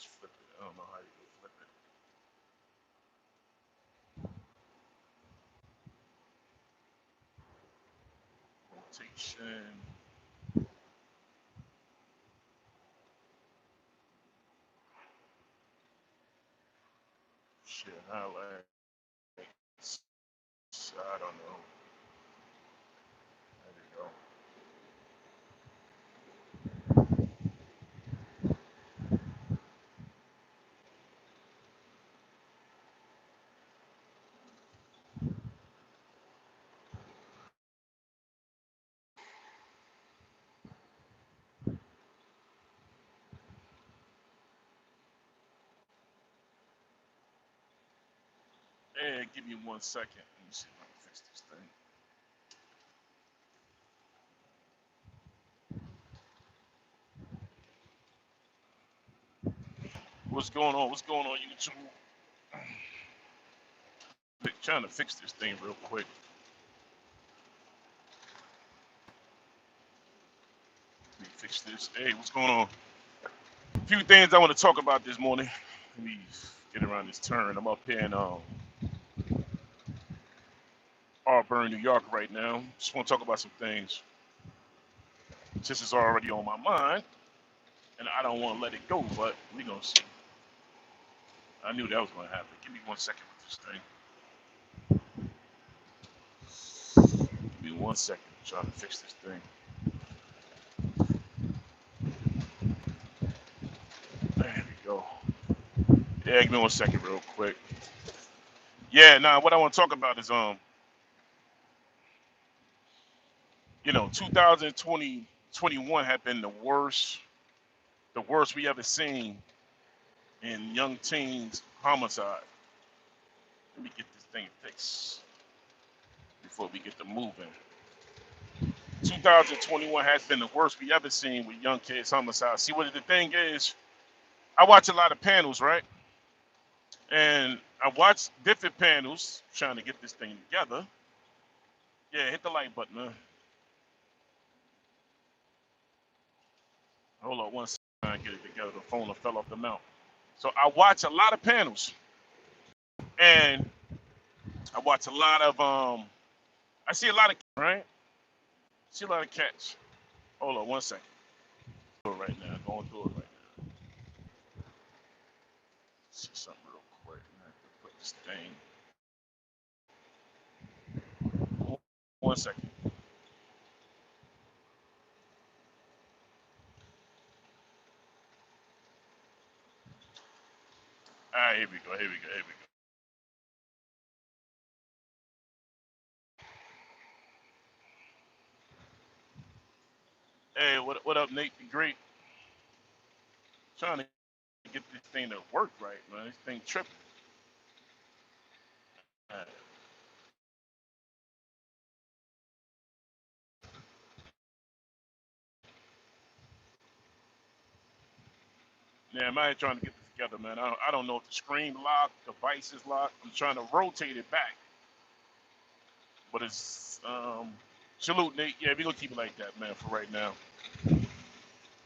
just flip it. I don't know how you can flip it. Rotation. Shit, highlights. I don't know. There we go. Hey, give me 1 second. Let me see if I can fix this thing. What's going on? What's going on, YouTube? Trying to fix this thing real quick. Let me fix this. Hey, what's going on? A few things I want to talk about this morning. Let me get around this turn. I'm up here in Auburn, New York right now. Just want to talk about some things. Since it's already on my mind, and I don't want to let it go, but we gonna see. I knew that was gonna happen. Give me 1 second with this thing. Give me 1 second. I'm trying to fix this thing. There we go. Yeah, give me 1 second real quick. Yeah, now what I want to talk about is 2020, 21 had been the worst we ever seen in young teens homicide. Let me get this thing fixed before we get to moving. 2021 has been the worst we ever seen with young kids homicide. See, what the thing is, I watch a lot of panels, right? And I watch different panels trying to get this thing together. Yeah, hit the like button, man. Hold on 1 second, I get it together. The phone fell off the mount. So I watch a lot of panels, and I watch a lot of I see a lot of right. See a lot of cats. Hold on 1 second. Do it right now. Going through it right now. See something real quick. I have to put this thing. 1 second. All right, here we go. Here we go. Here we go. Hey, what up, Nate the Great? Trying to get this thing to work right, man. This thing tripping. Uh, yeah, I'm out trying to get this together, man. I don't know if the screen locked, the device is locked. I'm trying to rotate it back, but it's salute, Nate. Yeah, we gonna keep it like that, man, for right now.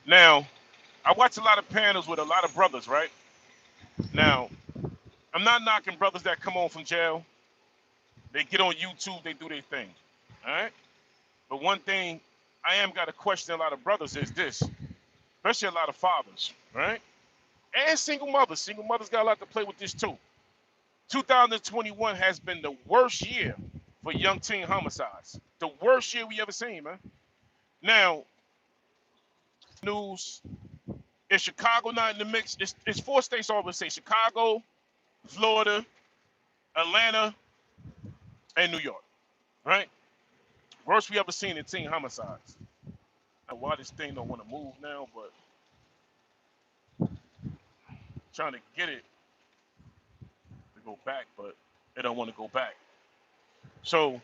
Now, I watch a lot of panels with a lot of brothers, right? Now, I'm not knocking brothers that come home from jail. They get on YouTube, they do their thing. All right? But one thing I am got to question a lot of brothers is this, especially a lot of fathers, right? And single mothers. Single mothers got a lot to play with this too. 2021 has been the worst year for young teen homicides. The worst year we ever seen, man. Now, news is Chicago not in the mix? It's four states I always say: Chicago, Florida, Atlanta, and New York. Right? Worst we ever seen in teen homicides. Now, why this thing don't want to move now, but trying to get it to go back, but it don't want to go back. So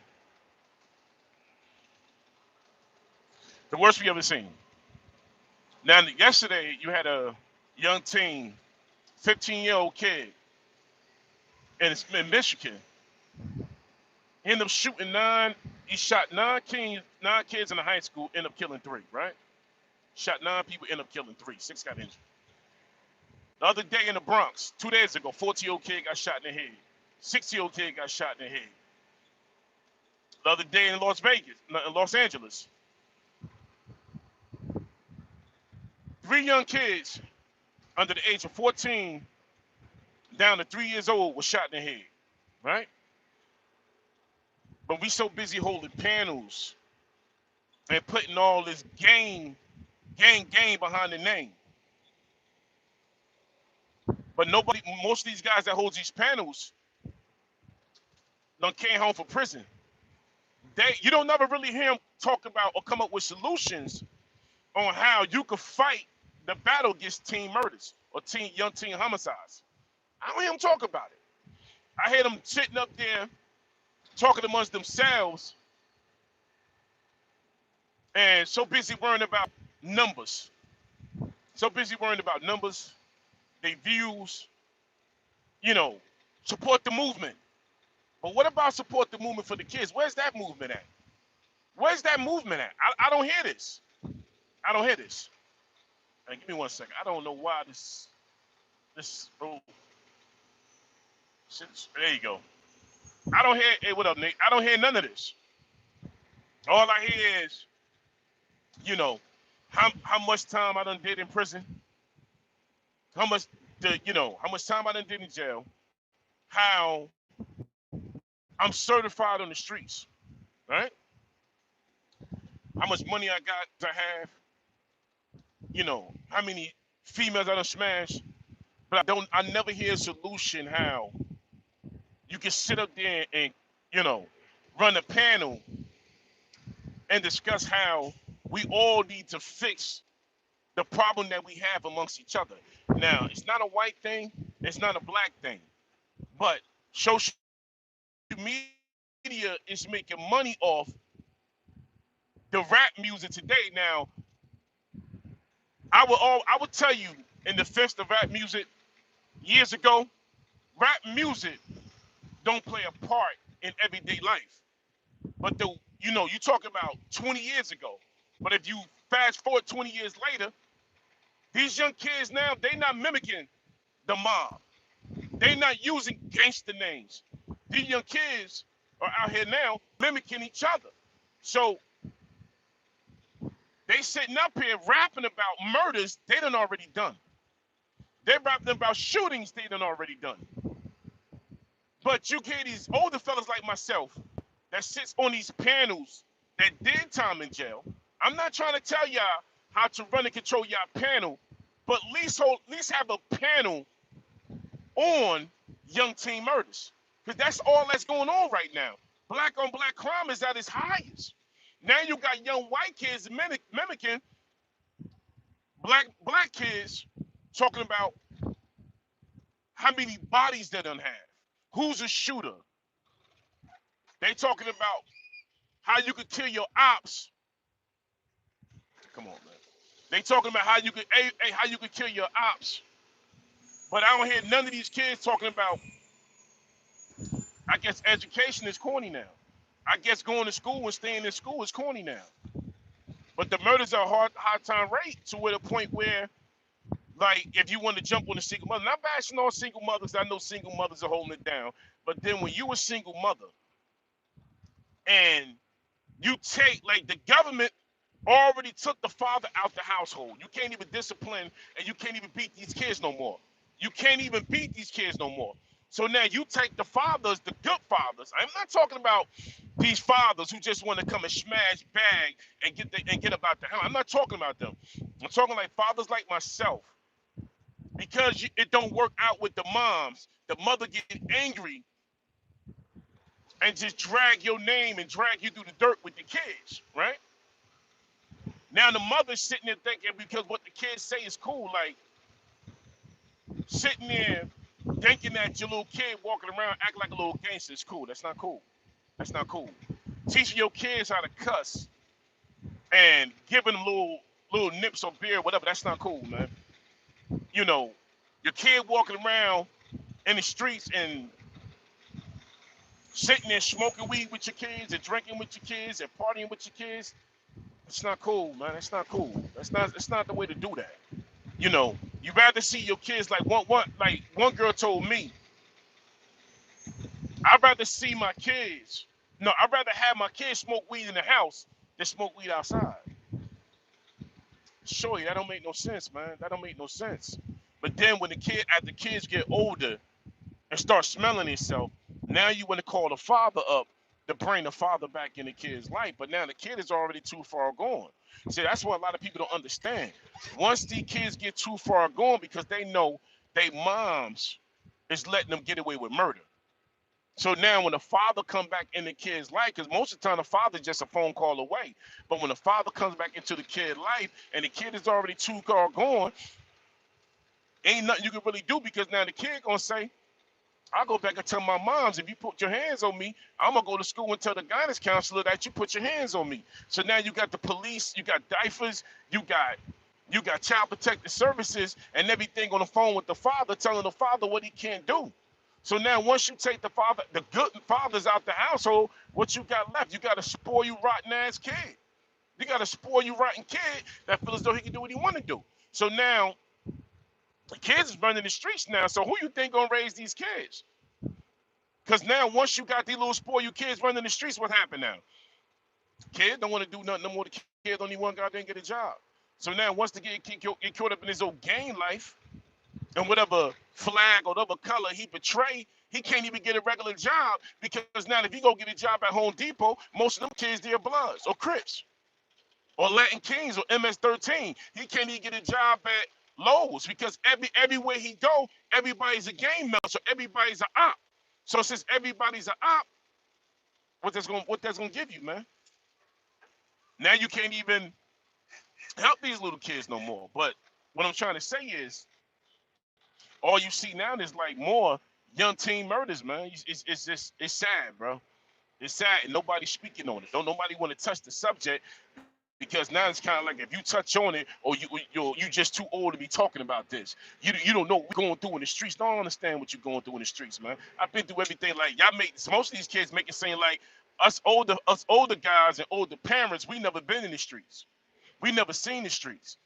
the worst we ever seen. Now yesterday you had a young teen, 15-year-old kid in Michigan. He ended up shooting nine. He shot nine kids in the high school. Ended up killing three. Right? Shot nine people. Ended up killing three. Six got injured. The other day in the Bronx, 2 days ago, 14-year-old kid got shot in the head. 60-year-old kid got shot in the head. The other day in Los Angeles, 3 young kids under the age of 14 down to 3 years old was shot in the head, right? But we so busy holding panels and putting all this gang behind the name. But most of these guys that hold these panels done came home from prison. You don't never really hear them talk about or come up with solutions on how you could fight the battle against teen murders or young teen homicides. I don't hear them talk about it. I hear them sitting up there talking amongst themselves and so busy worrying about numbers. So busy worrying about numbers, their views, support the movement. But what about support the movement for the kids? Where's that movement at? Where's that movement at? I don't hear this. I don't hear this. Hey, give me 1 second. I don't know why this there you go. I don't hear, hey, what up, Nick? I don't hear none of this. All I hear is, how much time I done did in prison, how much time I done did in jail, how I'm certified on the streets, right? How much money I got to have, how many females I done smashed, but I never hear a solution how you can sit up there and, run a panel and discuss how we all need to fix the problem that we have amongst each other. Now, it's not a white thing, it's not a black thing, but social media is making money off the rap music today. Now, I would tell you, in defense of rap music, years ago, rap music don't play a part in everyday life. But you talk about 20 years ago. But if you fast forward 20 years later, these young kids now, they not mimicking the mob. They not using gangster names. These young kids are out here now mimicking each other. So they sitting up here rapping about murders they done already done. They're rapping about shootings they done already done. But you get these older fellas like myself that sits on these panels that did time in jail. I'm not trying to tell y'all how to run and control y'all panel, but at least have a panel on young teen murders. Because that's all that's going on right now. Black on black crime is at its highest. Now you got young white kids mimicking black kids, talking about how many bodies they done have. Who's a shooter? They talking about how you could kill your ops. Come on, man. They talking about how you could kill your ops. But I don't hear none of these kids talking about, I guess education is corny now. I guess going to school and staying in school is corny now. But the murders are high time rate to the point where, like, if you want to jump on a single mother, not bashing all single mothers, I know single mothers are holding it down. But then when you a single mother and you take, like, the government already took the father out the household. You can't even discipline and you can't even beat these kids no more. You can't even beat these kids no more. So now you take the fathers, the good fathers. I'm not talking about these fathers who just want to come and smash bag and get about the house. I'm not talking about them. I'm talking like fathers like myself. Because it don't work out with the moms, the mother get angry and just drag your name and drag you through the dirt with the kids, right? Now the mother's sitting there thinking because what the kids say is cool, like sitting there thinking that your little kid walking around acting like a little gangster is cool. That's not cool. That's not cool. Teaching your kids how to cuss and giving them little nips or beer, whatever, that's not cool, man. Your kid walking around in the streets and sitting there smoking weed with your kids and drinking with your kids and partying with your kids, it's not cool, man. It's not cool. It's not the way to do that. You rather see your kids like one girl told me, I'd rather see my kids. No, I'd rather have my kids smoke weed in the house than smoke weed outside. Sure, that don't make no sense, man. That don't make no sense. But then when as the kids get older and start smelling themselves, now you want to call the father up to bring the father back in the kid's life. But now the kid is already too far gone. See, that's what a lot of people don't understand. Once these kids get too far gone because they know they moms is letting them get away with murder. So now when the father come back in the kid's life, because most of the time the father's just a phone call away. But when the father comes back into the kid's life and the kid is already too far gone, ain't nothing you can really do because now the kid gonna say, I'll go back and tell my moms, if you put your hands on me, I'm gonna go to school and tell the guidance counselor that you put your hands on me. So now you got the police, you got diapers, you got child protective services and everything on the phone with the father, telling the father what he can't do. So now once you take the good fathers out the household, what you got left? You got a spoil you rotten ass kid. You got a spoil you rotten kid that feels as though he can do what he want to do. So now the kids is running the streets now. So who you think gonna raise these kids? Because now once you got these little spoil you kids running the streets, what happened now? Kid don't want to do nothing no more. The kid don't even want to go out there and get a job. So now once the kid get caught up in his old gang life and whatever flag or whatever color he betray, he can't even get a regular job because now if he go get a job at Home Depot, most of them kids they're Bloods or Crips or Latin Kings or MS-13. He can't even get a job at Lowe's because everywhere he go, everybody's a game member, so everybody's an op. So since everybody's an op, what that's gonna give you, man? Now you can't even help these little kids no more. But what I'm trying to say is, all you see now is like more young teen murders, man. It's just it's sad, bro. It's sad, and nobody's speaking on it. Don't nobody want to touch the subject because now it's kind of like if you touch on it, or you just too old to be talking about this. You don't know what we're going through in the streets. Don't understand what you're going through in the streets, man. I've been through everything. Like y'all make most of these kids make it seem like us older guys and older parents, we never been in the streets. We never seen the streets.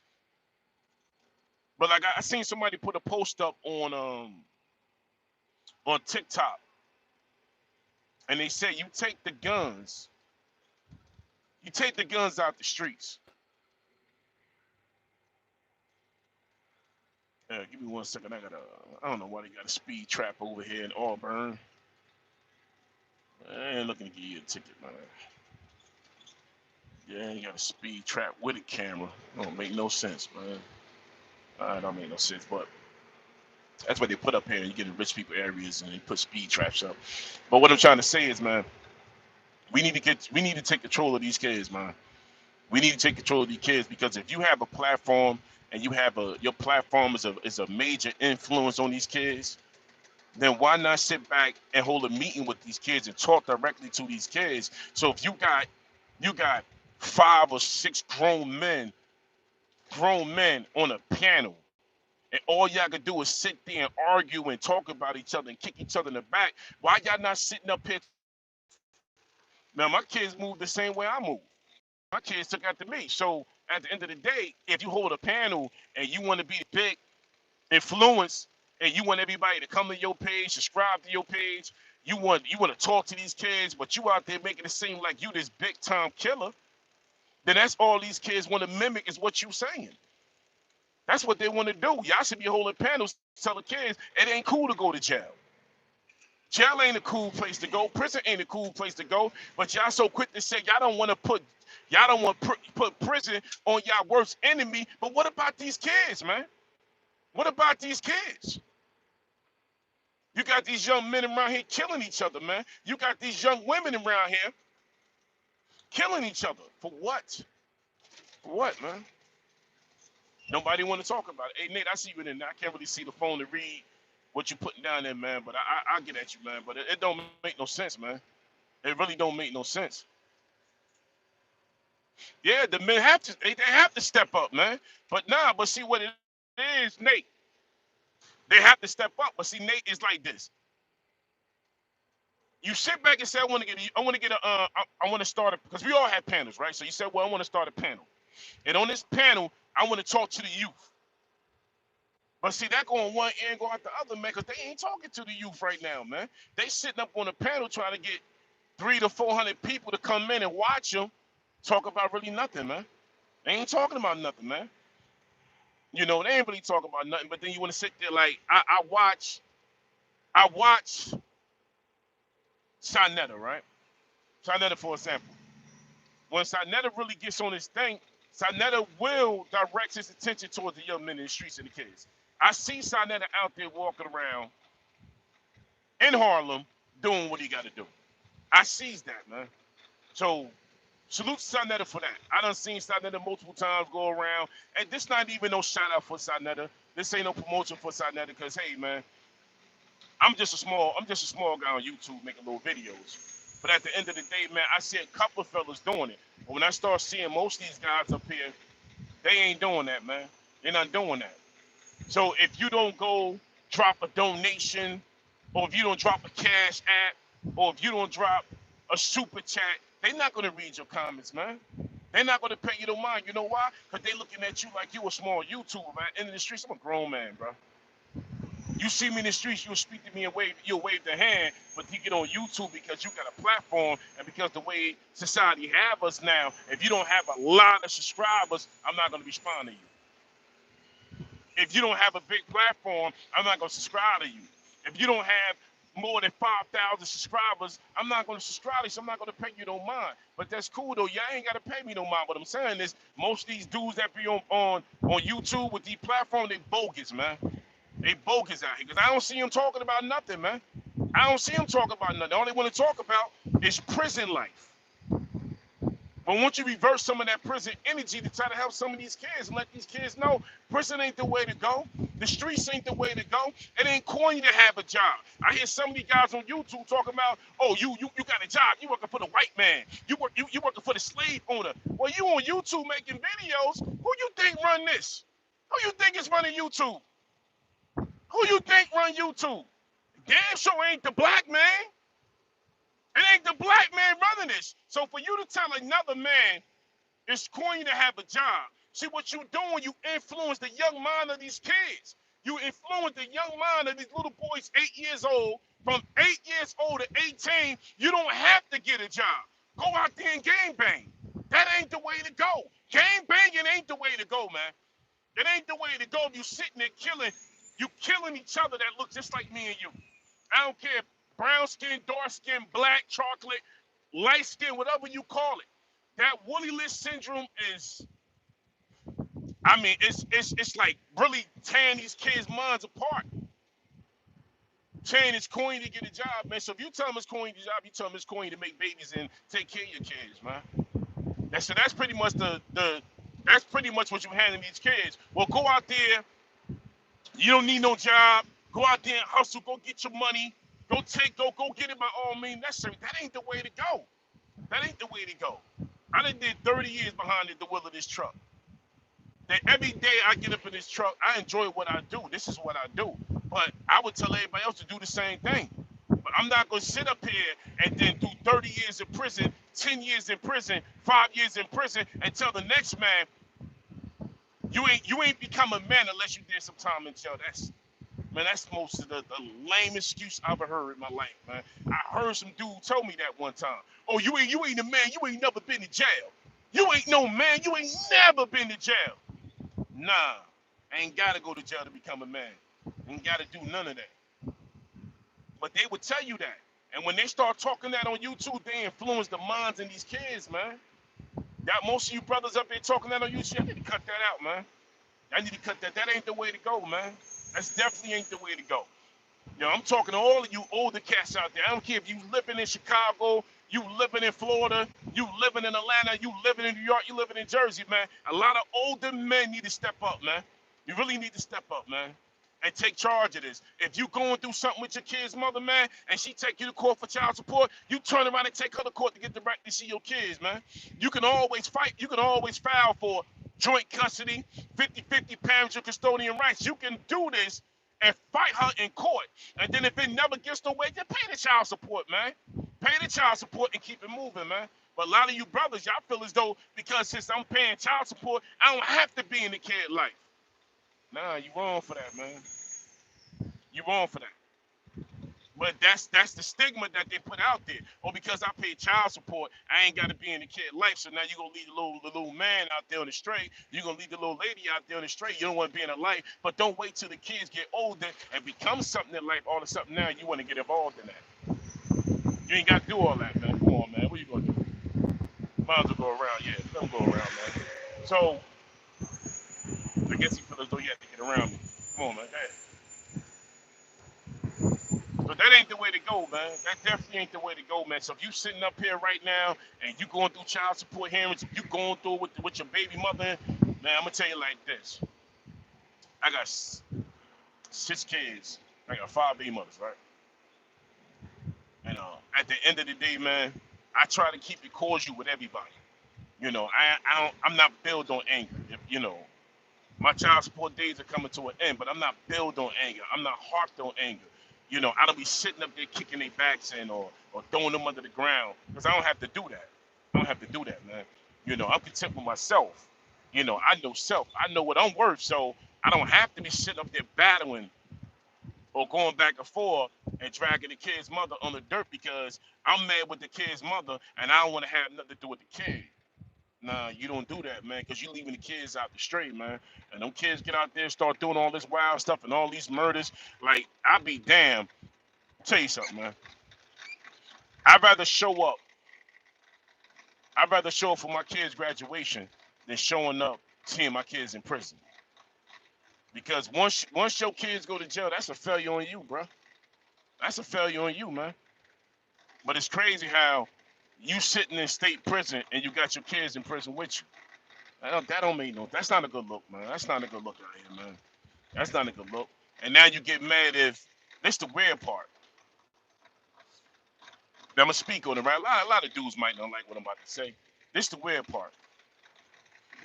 But like I seen somebody put a post up on TikTok, and they said you take the guns out the streets. Give me 1 second. I don't know why they got a speed trap over here in Auburn. I ain't looking to give you a ticket, man. Yeah, you got a speed trap with a camera. Don't make no sense, man. Don't make no sense, but that's what they put up here. You get in rich people areas and they put speed traps up. But what I'm trying to say is, man, we need to take control of these kids, man. We need to take control of these kids because if you have a platform and your platform is a major influence on these kids, then why not sit back and hold a meeting with these kids and talk directly to these kids? So if you got 5 or 6 grown men on a panel, and all y'all can do is sit there and argue and talk about each other and kick each other in the back, why y'all not sitting up here? Now my kids move the same way I move. My kids took after me. So at the end of the day, if you hold a panel and you want to be the big influence and you want everybody to come to your page, subscribe to your page, you want to talk to these kids, but you out there making it seem like you this big time killer, then that's all these kids want to mimic is what you saying. That's what they want to do. Y'all should be holding panels telling kids it ain't cool to go to jail. Jail ain't a cool place to go. Prison ain't a cool place to go. But y'all so quick to say y'all don't want to put prison on y'all worst enemy. But what about these kids, man? What about these kids? You got these young men around here killing each other, man. You got these young women around here killing each other. For what? For what, man? Nobody want to talk about it. Hey, Nate, I see you in there. I can't really see the phone to read what you putting down there, man. But I get at you, man. But it don't make no sense, man. It really don't make no sense. Yeah, the men they have to step up, man. But see what it is, Nate. They have to step up. But see, Nate is like this. You sit back and say, I want to start a, because we all have panels, right? So you said, well, I want to start a panel. And on this panel, I want to talk to the youth. But see, that go on one end, go out the other, man, because they ain't talking to the youth right now, man. They sitting up on a panel trying to get 300 to 400 people to come in and watch them talk about really nothing, man. They ain't talking about nothing, man. You know, they ain't really talking about nothing. But then you want to sit there like I watch Sarnetta, right? Sarnetta, for example. When Sarnetta really gets on his thing, Sarnetta will direct his attention towards the young men in the streets and the kids. I see Sarnetta out there walking around in Harlem doing what he got to do. I sees that, man. So salute Sarnetta for that. I done seen Sarnetta multiple times go around, and this not even no shout out for Sarnetta. This ain't no promotion for Sarnetta, because hey, man, I'm just a small guy on YouTube making little videos. But at the end of the day, man, I see a couple of fellas doing it. But when I start seeing most of these guys up here, they ain't doing that, man. They're not doing that. So if you don't go drop a donation, or if you don't drop a cash app, or if you don't drop a super chat, they're not gonna read your comments, man. They're not gonna pay you no mind. You know why? Because they looking at you like you a small YouTuber, man. In the streets, I'm a grown man, bro. You see me in the streets, you'll speak to me and you'll wave the hand, but you get on YouTube because you got a platform, and because the way society have us now, if you don't have a lot of subscribers, I'm not gonna respond to you. If you don't have a big platform, I'm not gonna subscribe to you. If you don't have more than 5,000 subscribers, I'm not gonna subscribe to you, so I'm not gonna pay you no mind. But that's cool though. Y'all ain't gotta pay me no mind. What I'm saying is most of these dudes that be on YouTube with these platforms, they bogus, man. They bogus out here, because I don't see them talking about nothing, man. I don't see them talking about nothing. All they want to talk about is prison life. But once you reverse some of that prison energy to try to help some of these kids and let these kids know prison ain't the way to go. The streets ain't the way to go. It ain't corny to have a job. I hear some of these guys on YouTube talking about, oh, you got a job. You working for the white man. You working for the slave owner. Well, you on YouTube making videos. Who you think run this? Who you think is running YouTube? Who you think run YouTube? Damn sure ain't the black man. It ain't the black man running this. So for you to tell another man it's corny to have a job, see what you doing, you influence the young mind of these kids. You influence the young mind of these little boys 8 years old. From 8 years old to 18, you don't have to get a job. Go out there and gang bang. That ain't the way to go. Gang banging ain't the way to go, man. It ain't the way to go if you sitting there killing each other that look just like me and you. I don't care, brown skin, dark skin, black, chocolate, light skin, whatever you call it. That woolly list syndrome is, I mean, it's like really tearing these kids' minds apart. Saying it's coin to get a job, man. So if you tell them it's coin to get a job, you tell them it's coin to make babies and take care of your kids, man. That's pretty much that's pretty much what you handing these kids. Well, go out there. You don't need no job. Go out there and hustle. Go get your money. Go get it by all means necessary. That ain't the way to go. That ain't the way to go. I done did 30 years behind the wheel of this truck. That every day I get up in this truck, I enjoy what I do. This is what I do. But I would tell everybody else to do the same thing. But I'm not going to sit up here and then do 30 years in prison, 10 years in prison, 5 years in prison, and tell the next man, you ain't become a man unless you did some time in jail. That's most of the lame excuse I've ever heard in my life, man. I heard some dude tell me that one time. Oh, you ain't a man. You ain't never been to jail. You ain't no man. You ain't never been to jail. Nah, I ain't got to go to jail to become a man. Ain't got to do none of that. But they would tell you that. And when they start talking that on YouTube, they influence the minds of these kids, man. Got most of you brothers up there talking that on YouTube. I need to cut that out, man. I need to cut that. That ain't the way to go, man. That's definitely ain't the way to go. You know, I'm talking to all of you older cats out there. I don't care if you living in Chicago, you living in Florida, you living in Atlanta, you living in New York, you living in Jersey, man. A lot of older men need to step up, man. You really need to step up, man, and take charge of this. If you going through something with your kid's mother, man, and she take you to court for child support, you turn around and take her to court to get the right to see your kids, man. You can always fight. You can always file for joint custody, 50-50 parents and custodian rights. You can do this and fight her in court. And then if it never gets no way, just pay the child support, man. Pay the child support and keep it moving, man. But a lot of you brothers, y'all feel as though because since I'm paying child support, I don't have to be in the kid life. Nah, you wrong for that, man. You wrong for that. But that's the stigma that they put out there. Or because I pay child support, I ain't got to be in the kid life. So now you gonna leave the little man out there on the straight. You gonna leave the little lady out there on the straight. You don't want to be in a life. But don't wait till the kids get older and become something in life. All of a sudden now you want to get involved in that. You ain't got to do all that, man. Come on, man. What you gonna do? Might as well go around. Yeah, let him go around, man. So I guess he feel as though he had to get around me. Come on, man. Go ahead. But that ain't the way to go, man. That definitely ain't the way to go, man. So if you sitting up here right now and you going through child support hearings, if you going through with your baby mother, man, I'm gonna tell you like this. I got 6 kids. I got 5 baby mothers, right? And at the end of the day, man, I try to keep it cordial with everybody. I'm not built on anger. My child support days are coming to an end, but I'm not built on anger. I'm not harped on anger. I don't be sitting up there kicking their backs in or throwing them under the ground because I don't have to do that. I don't have to do that, man. I'm content with myself. I know self. I know what I'm worth, so I don't have to be sitting up there battling or going back and forth and dragging the kid's mother on the dirt because I'm mad with the kid's mother and I don't want to have nothing to do with the kid. Nah, you don't do that, man, because you leaving the kids out the straight, man. And them kids get out there and start doing all this wild stuff and all these murders. Like, I be damned. Tell you something, man. I'd rather show up. I'd rather show up for my kids' graduation than showing up seeing my kids in prison. Because once your kids go to jail, that's a failure on you, bro. That's a failure on you, man. But it's crazy how you sitting in state prison and you got your kids in prison with you. That don't make no. That's not a good look, man. That's not a good look out here, man. That's not a good look. And now you get mad if this the weird part. Now I'm gonna speak on it, right? A lot of dudes might not like what I'm about to say. This the weird part.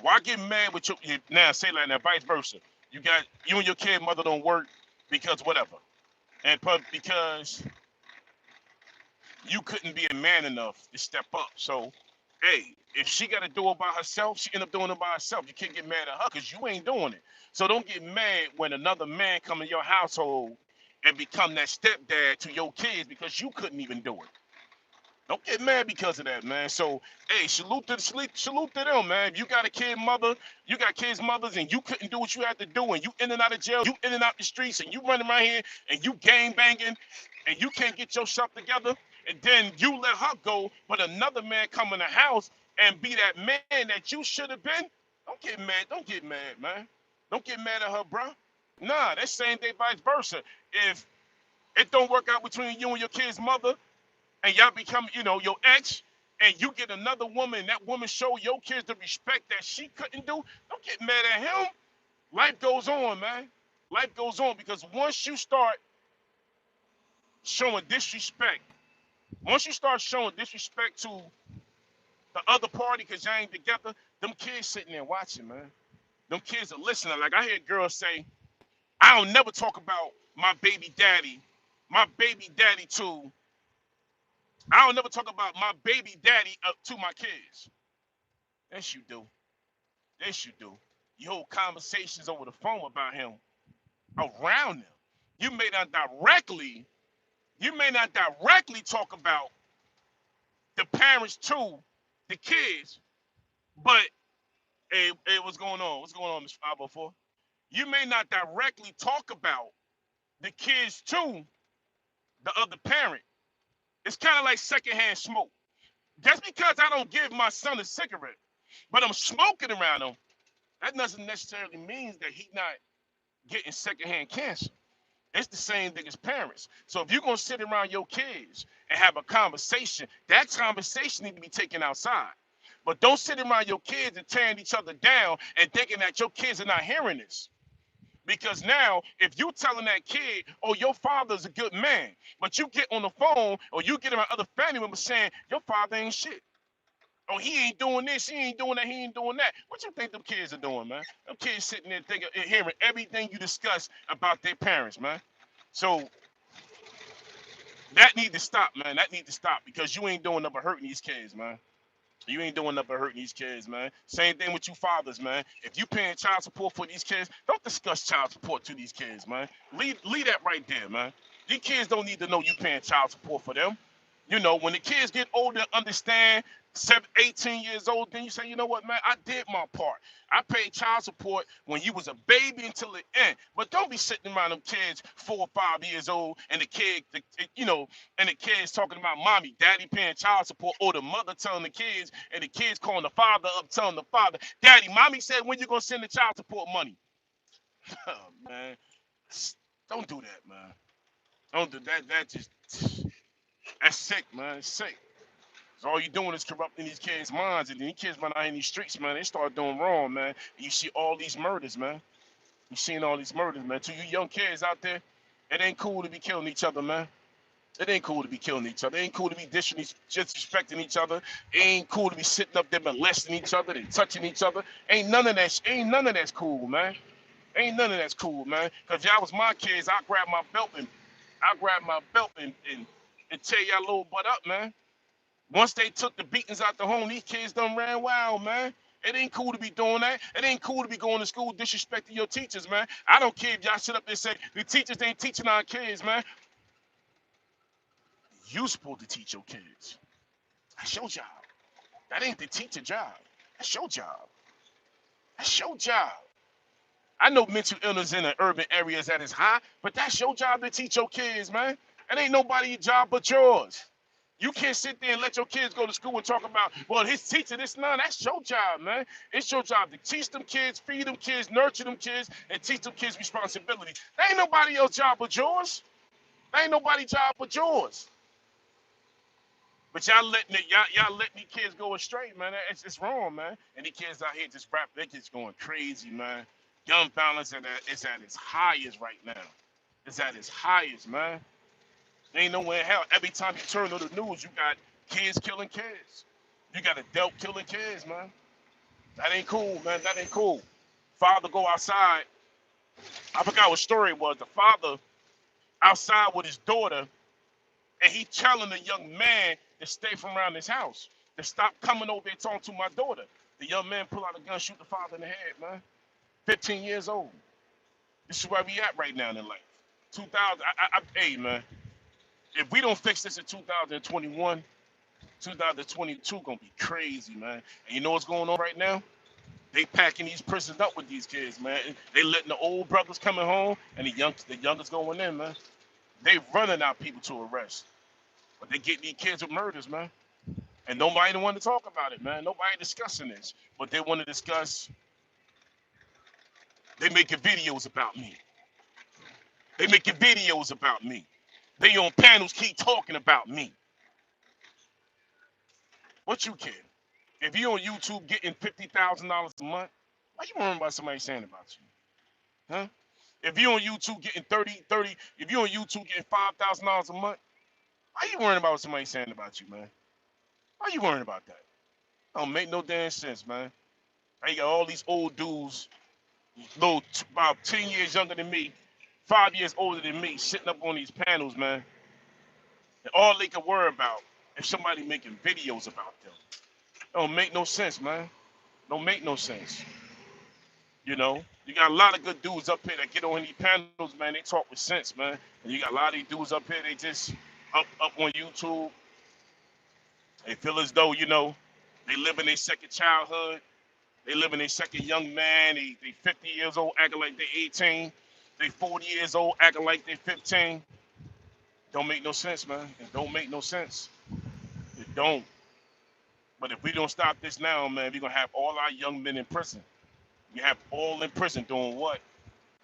Why get mad with your now? Say like that, vice versa. You and your kid mother don't work because whatever, and because you couldn't be a man enough to step up. So, hey, if she got to do it by herself, she end up doing it by herself. You can't get mad at her because you ain't doing it. So don't get mad when another man come in your household and become that stepdad to your kids because you couldn't even do it. Don't get mad because of that, man. So, hey, salute to them, man. If you got a kid mother, you got kids mothers, and you couldn't do what you had to do, and you in and out of jail, you in and out the streets, and you running around here, and you gang banging, and you can't get yourself together, and then you let her go, but another man come in the house and be that man that you should have been. Don't get mad. Don't get mad, man. Don't get mad at her, bro. Nah, that's same day vice versa. If it don't work out between you and your kid's mother, and y'all become, your ex, and you get another woman, and that woman show your kids the respect that she couldn't do, don't get mad at him. Life goes on, man. Life goes on because once you start showing disrespect, once you start showing disrespect to the other party because y'all ain't together, them kids sitting there watching, man. Them kids are listening. Like I hear girls say, I don't never talk about my baby daddy to I don't never talk about my baby daddy up to my kids. Yes, you do. Yes, you do. You hold conversations over the phone about him around them. You may not directly, you may not directly talk about the parents to the kids, but hey, what's going on? What's going on, Mr. 504? You may not directly talk about the kids to the other parent. It's kind of like secondhand smoke. Just because I don't give my son a cigarette, but I'm smoking around him, that doesn't necessarily mean that he's not getting secondhand cancer. It's the same thing as parents. So if you're gonna sit around your kids and have a conversation, that conversation need to be taken outside. But don't sit around your kids and tearing each other down and thinking that your kids are not hearing this. Because now, if you telling that kid, oh, your father's a good man, but you get on the phone or you get around other family members saying, your father ain't shit. Oh, he ain't doing this, he ain't doing that, he ain't doing that. What you think them kids are doing, man? Them kids sitting there thinking, hearing everything you discuss about their parents, man. So that need to stop, man. That need to stop because you ain't doing nothing but hurting these kids, man. You ain't doing nothing but hurting these kids, man. Same thing with you fathers, man. If you paying child support for these kids, don't discuss child support to these kids, man. Leave that right there, man. These kids don't need to know you paying child support for them. You know, when the kids get older, understand, 18 years old, then you say, you know what, man, I did my part. I paid child support when you was a baby until the end. But don't be sitting around them kids 4 or 5 years old and the kid, you know, and the kids talking about mommy, daddy paying child support, or the mother telling the kids, and the kids calling the father up, telling the father, daddy, mommy said when you gonna send the child support money? Oh, man, don't do that, man. Don't do that. That just that's sick, man. It's sick. 'Cause all you doing is corrupting these kids' minds, and then these kids run out in these streets, man. They start doing wrong, man. And you see all these murders, man. You seeing all these murders, man. To you young kids out there, it ain't cool to be killing each other, man. It ain't cool to be killing each other. It ain't cool to be disrespecting each other. It ain't cool to be sitting up there molesting each other and touching each other. Ain't none of that's cool, man. Ain't none of that's cool, man. Cause y'all was my kids, I grab my belt and tear y'all little butt up, man. Once they took the beatings out the home, these kids done ran wild, man. It ain't cool to be doing that. It ain't cool to be going to school disrespecting your teachers, man. I don't care if y'all sit up there and say the teachers ain't teaching our kids, man. You supposed to teach your kids. That's your job. That ain't the teacher job. That's your job. That's your job. I know mental illness in the urban areas that is high, but that's your job to teach your kids, man. It ain't nobody's job but yours. You can't sit there and let your kids go to school and talk about, well, his teacher, this, none. That's your job, man. It's your job to teach them kids, feed them kids, nurture them kids, and teach them kids responsibility. That ain't nobody else's job but yours. That ain't nobody's job but yours. But y'all letting these kids go astray, man. It's wrong, man. And these kids out here just they just going crazy, man. Gun violence is at its highest right now. It's at its highest, man. Ain't nowhere in hell. Every time you turn on the news, you got kids killing kids. You got adult killing kids, man. That ain't cool, man. That ain't cool. Father go outside. I forgot what story it was. The father outside with his daughter, and he telling the young man to stay from around his house, to stop coming over and talking to my daughter. The young man pull out a gun, shoot the father in the head, man. 15 years old. This is where we at right now in life. 2000. Hey, man. If we don't fix this in 2021, 2022 gonna be crazy, man. And you know what's going on right now? They packing these prisons up with these kids, man. They letting the old brothers coming home and the youngest going in, man. They running out people to arrest, but they getting these kids with murders, man. And nobody don't want to talk about it, man. Nobody discussing this, but they want to discuss. They making videos about me. They making videos about me. They on panels keep talking about me. What you care? If you on YouTube getting $50,000 a month, why you worrying about somebody saying about you? Huh? If you on YouTube getting 30, if you on YouTube getting $5,000 a month, why you worrying about what somebody saying about you, man? Why you worrying about that? Don't make no damn sense, man. I got all these old dudes, about 10 years younger than me, 5 years older than me, sitting up on these panels, man. And all they can worry about is somebody making videos about them. Don't make no sense, man. Don't make no sense. You know, you got a lot of good dudes up here that get on these panels, man. They talk with sense, man. And you got a lot of these dudes up here, they just up on YouTube. They feel as though, you know, they live in their second childhood. They live in their second young man. They 50 years old acting like they're 18. They 40 years old acting like they're 15. Don't make no sense, man. It don't make no sense. It don't. But if we don't stop this now, man, we're going to have all our young men in prison. We have all in prison doing what?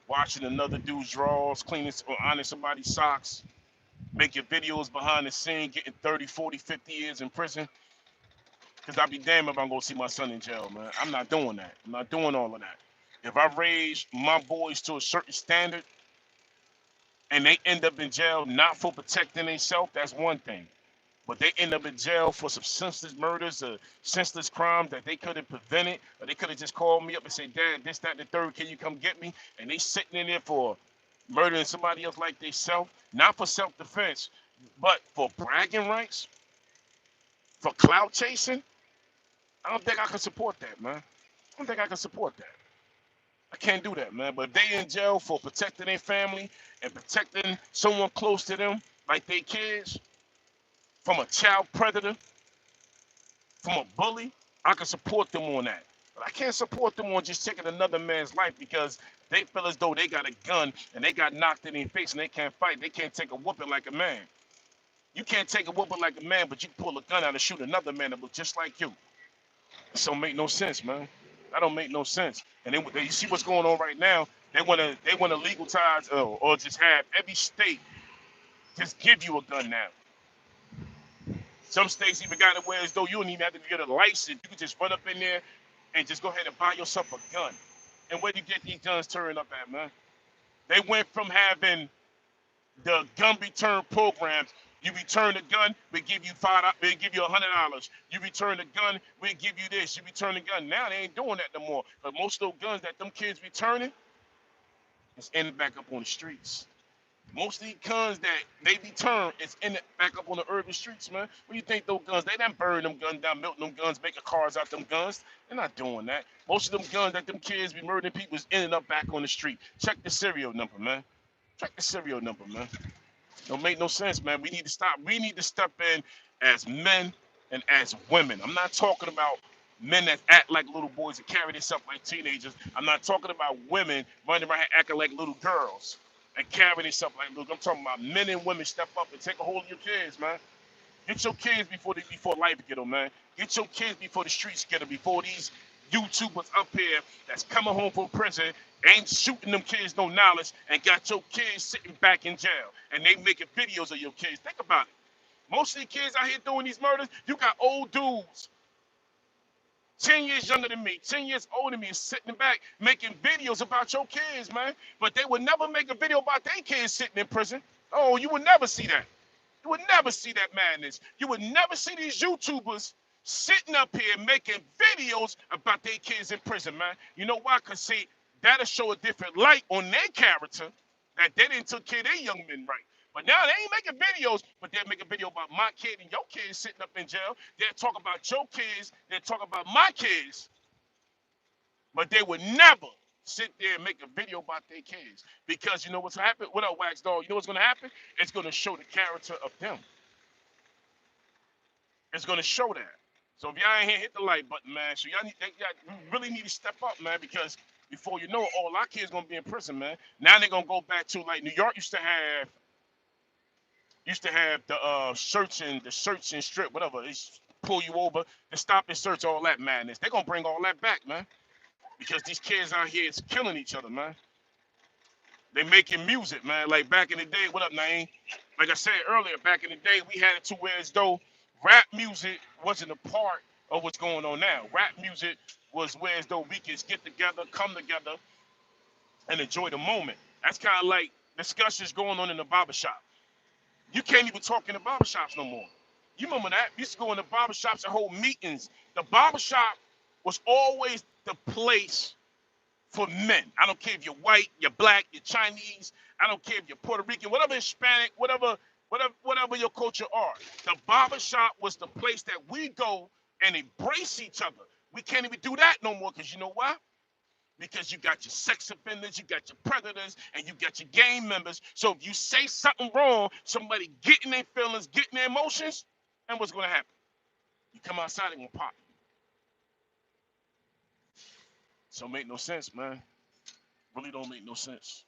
Watching another dude's drawers, cleaning or ironing somebody's socks, making videos behind the scene, getting 30, 40, 50 years in prison. Because I'd be damned if I'm going to see my son in jail, man. I'm not doing that. I'm not doing all of that. If I raise my boys to a certain standard and they end up in jail not for protecting themselves, that's one thing. But they end up in jail for some senseless murders or senseless crimes that they could have prevented, or they could have just called me up and said, Dad, this, that, and the third, can you come get me? And they sitting in there for murdering somebody else like they self, not for self-defense, but for bragging rights, for clout chasing. I don't think I can support that, man. I don't think I can support that. I can't do that, man. But if they in jail for protecting their family and protecting someone close to them, like their kids, from a child predator, from a bully, I can support them on that. But I can't support them on just taking another man's life because they feel as though they got a gun and they got knocked in their face and they can't fight. They can't take a whooping like a man. You can't take a whooping like a man, but you can pull a gun out and shoot another man that looks just like you. This don't make no sense, man. That don't make no sense. And then you see what's going on right now. They wanna legalize or just have every state just give you a gun now. Some states even got it where as though you don't even have to get a license. You can just run up in there and just go ahead and buy yourself a gun. And where do you get these guns turned up at, man? They went from having the gun return programs. You return the gun, we give you we give you $100. You return the gun, we give you this. You return the gun. Now they ain't doing that no more. But most of those guns that them kids returning is ending back up on the streets. Most of these guns that they return is ending back up on the urban streets, man. What do you think those guns? They done burn them guns down, melting them guns, making cars out them guns. They're not doing that. Most of them guns that them kids be murdering people is ending up back on the street. Check the serial number, man. Check the serial number, man. Don't make no sense, man. We need to stop. We need to step in as men and as women. I'm not talking about men that act like little boys and carry themselves like teenagers. I'm not talking about women running around acting like little girls and carry themselves like little. I'm talking about men and women step up and take a hold of your kids, man. Get your kids before life get them, man. Get your kids before the streets get them. Before these YouTubers up here that's coming home from prison ain't shooting them kids no knowledge and got your kids sitting back in jail and they making videos of your kids. Think about it. Most of the kids out here doing these murders, you got old dudes 10 years younger than me, 10 years older than me, sitting back making videos about your kids, man. But they would never make a video about their kids sitting in prison. Oh, you would never see that. You would never see that madness. You would never see these YouTubers sitting up here making videos about their kids in prison, man. You know why? Because, see, that'll show a different light on their character that they didn't take care of their young men right. But now they ain't making videos, but they'll make a video about my kid and your kids sitting up in jail. They'll talk about your kids. They'll talk about my kids. But they would never sit there and make a video about their kids. Because you know what's happening? What up, Wax Dog? You know what's going to happen? It's going to show the character of them. It's going to show that. So if y'all ain't here, hit the like button, man. So y'all really need to step up, man, because before you know it, all our kids going to be in prison, man. Now they're going to go back to, like, New York used to have the search and strip, whatever. They pull you over, they stop and search, all that madness. They're going to bring all that back, man. Because these kids out here is killing each other, man. They making music, man. Like back in the day, what up, Naeem? Like I said earlier, back in the day, we had it to where as though rap music wasn't a part of what's going on now. Rap music was where as though we could get together, come together, and enjoy the moment. That's kind of like discussions going on in the barbershop. You can't even talk in the barbershops no more. You remember that? We used to go in the barbershops and hold meetings. The barbershop was always the place for men. I don't care if you're white, you're black, you're Chinese. I don't care if you're Puerto Rican, whatever Hispanic, whatever your culture are. The barbershop was the place that we go and embrace each other. We can't even do that no more because you know why? Because you got your sex offenders, you got your predators, and you got your gang members. So if you say something wrong, somebody getting their feelings, getting their emotions, and what's going to happen? You come outside, they're going to pop you. So make no sense, man. Really don't make no sense.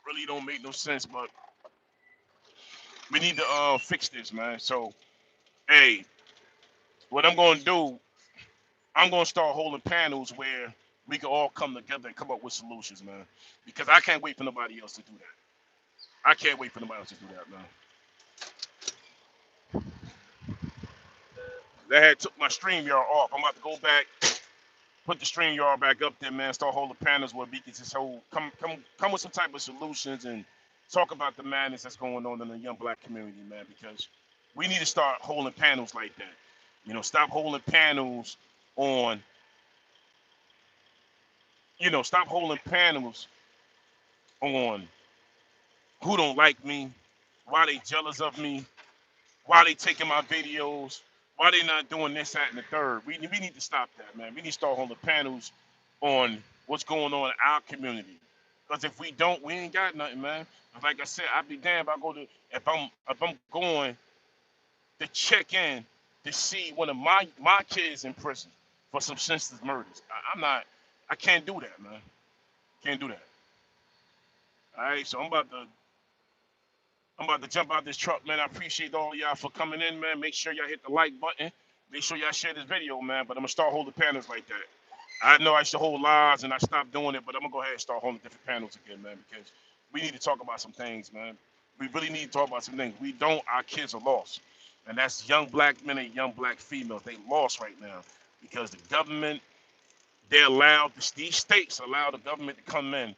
Really don't make no sense, but we need to fix this, man. So, hey, what I'm going to do, I'm going to start holding panels where we can all come together and come up with solutions, man. Because I can't wait for nobody else to do that. I can't wait for nobody else to do that, man. They had took my StreamYard off. I'm about to go back, put the StreamYard back up there, man. Start holding panels where we can just come with some type of solutions and talk about the madness that's going on in the young black community, man. Because we need to start holding panels like that. You know, stop holding panels on. You know, stop holding panels on who don't like me, why they jealous of me, why they taking my videos, Why they not doing this, that, and the third? We need to stop that, man. We need to start holding panels on what's going on in our community. Because if we don't, we ain't got nothing, man. Like I said, I'd be damned if I go to if I'm going to check in to see one of my kids in prison for some senseless murders. I'm not. I can't do that, man. Can't do that. All right, so I'm about to jump out this truck, man. I appreciate all of y'all for coming in, man. Make sure y'all hit the like button. Make sure y'all share this video, man. But I'm gonna start holding panels like that. I know I used to hold lives and I stopped doing it, but I'm gonna go ahead and start holding different panels again, man, because we need to talk about some things, man. We really need to talk about some things. We don't, our kids are lost. And that's young black men and young black females. They lost right now because the government, they allowed, these states allow the government to come in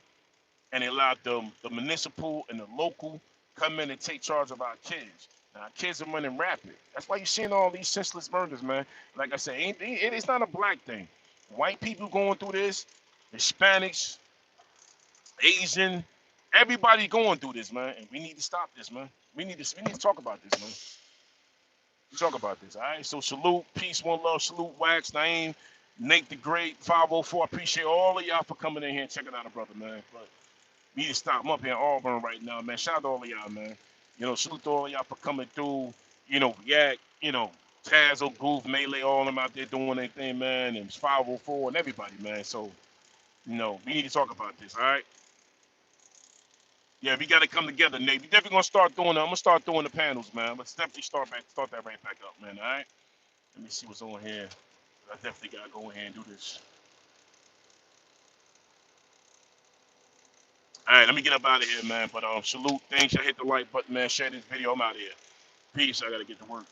and they allowed the municipal and the local come in and take charge of our kids. Now, our kids are running rapid. That's why you're seeing all these senseless murders, man. Like I said, it's not a black thing. White people going through this, Hispanics, Asian, everybody going through this, man. And we need to stop this, man. We need to talk about this, man. Talk about this, all right? So salute, peace, one love, salute, Wax, Naeem, Nate the Great, 504. I appreciate all of y'all for coming in here and checking out a brother, man. But we need to stop. I'm up here in Auburn right now, man. Shout out to all of y'all, man. Salute to all of y'all for coming through. React, Tazo, Goof, Melee, all of them out there doing their thing, man. And it's 504 and everybody, man. So, we need to talk about this, all right? Yeah, we got to come together, Nate. We definitely going to start doing it. I'm going to start doing the panels, man. Let's definitely start that right back up, man, all right? Let me see what's on here. I definitely got to go ahead and do this. All right, let me get up out of here, man. But salute. Thanks. I hit the like button, man. Share this video. I'm out of here. Peace. I got to get to work.